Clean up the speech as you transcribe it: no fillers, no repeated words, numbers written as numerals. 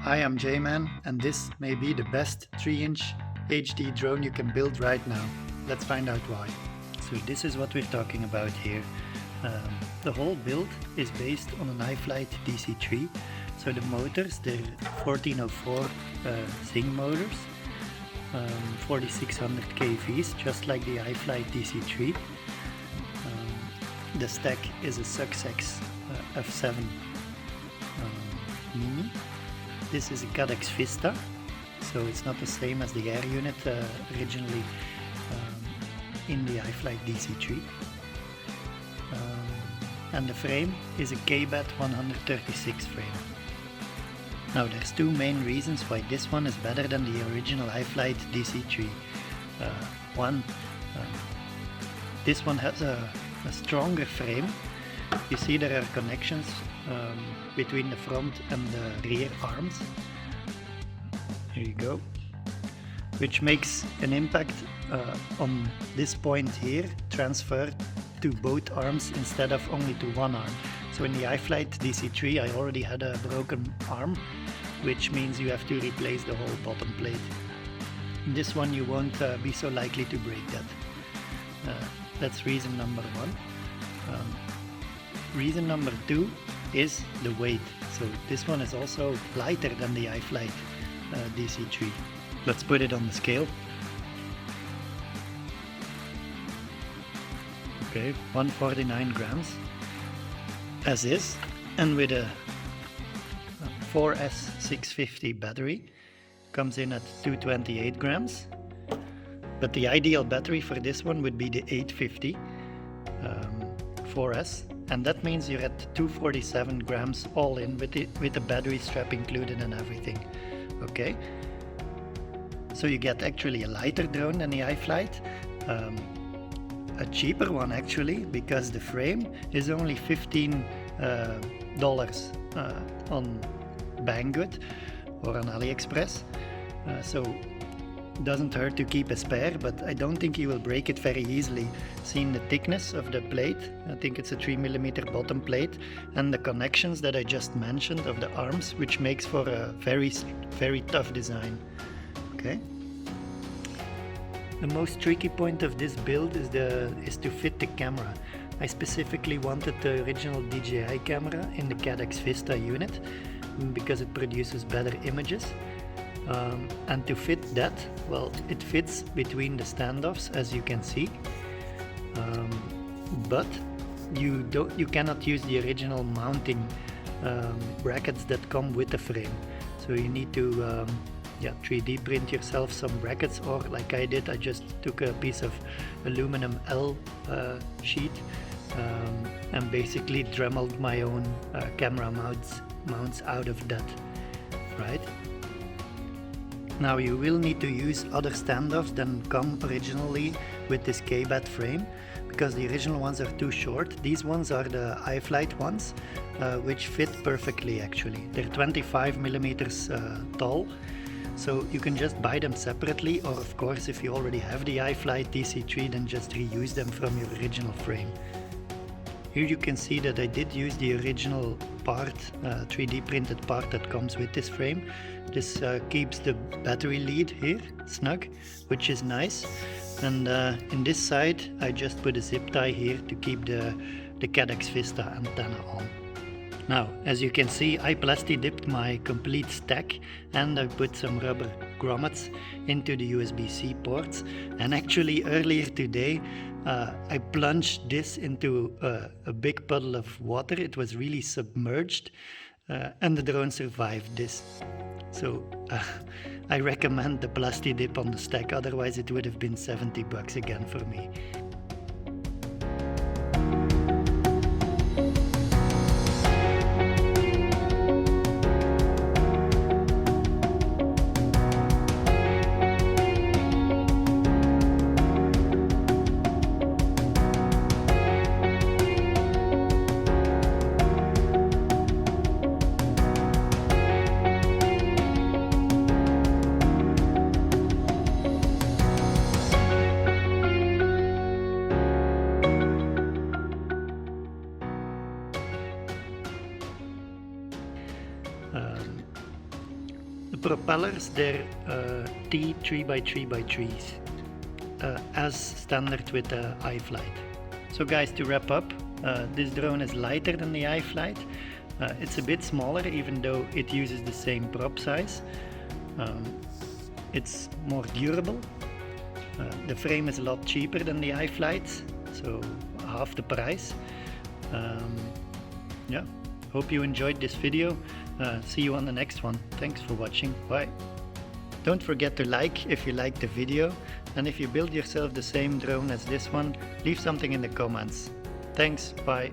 Hi, I'm J-Man, and this may be the best 3-inch HD drone you can build right now. Let's find out why. So this is what we're talking about here. The whole build is based on an Iflight DC3. So the motors, they're 1404 Zing motors, 4600 kVs, just like the Iflight DC3. The stack is a Success F7 Mini. This is a Cadex Vista, so it's not the same as the air unit originally in the Iflight DC3. And the frame is a KBAT 136 frame. Now there's two main reasons why this one is better than the original Iflight DC3. This one has a stronger frame. You see there are connections between the front and the rear arms. Here you go. Which makes an impact on this point here transfer to both arms instead of only to one arm. So in the Iflight DC3 I already had a broken arm, which means you have to replace the whole bottom plate. In this one you won't be so likely to break that. That's reason number one. Reason number two is the weight. So this one is also lighter than the Iflight DC3. Let's put it on the scale. Okay, 149 grams as is, and with a 4S650 battery comes in at 228 grams. But the ideal battery for this one would be the 850 4S, and that means you're at 247 grams all in with the battery strap included and everything. Okay, so you get actually a lighter drone than the Iflight, a cheaper one actually, because the frame is only $15 on Banggood or on AliExpress, so doesn't hurt to keep a spare, but I don't think you will break it very easily. Seeing the thickness of the plate, I think it's a 3mm bottom plate, and the connections that I just mentioned of the arms, which makes for a very tough design. Okay. The most tricky point of this build is to fit the camera. I specifically wanted the original DJI camera in the Cadex Vista unit because it produces better images. And to fit that, well, it fits between the standoffs, as you can see, but you cannot use the original mounting brackets that come with the frame. So you need to 3D print yourself some brackets, or like I did, I just took a piece of aluminum L sheet and basically dremeled my own camera mounts out of that, right? Now you will need to use other standoffs than come originally with this KBAT frame, because the original ones are too short. These ones are the Iflight ones, which fit perfectly actually. They're 25mm tall, so you can just buy them separately, or of course if you already have the Iflight DC3, then just reuse them from your original frame. Here you can see that I did use the original part, 3D printed part that comes with this frame. This keeps the battery lead here snug, which is nice. And in this side I just put a zip tie here to keep the Cadex Vista antenna on. Now, as you can see, I plasti dipped my complete stack and I put some rubber grommets into the USB-C ports. And actually earlier today I plunged this into a big puddle of water. It was really submerged and the drone survived this. So I recommend the plasti dip on the stack, otherwise it would have been $70 again for me. propellers, they're T 3x3x3s, as standard with the Iflight. So guys, to wrap up, this drone is lighter than the Iflight. It's a bit smaller, even though it uses the same prop size. It's more durable. The frame is a lot cheaper than the Iflights, so half the price. Yeah, hope you enjoyed this video. See you on the next one. Thanks for watching. Bye. Don't forget to like if you liked the video, and if you build yourself the same drone as this one, leave something in the comments. Thanks. Bye.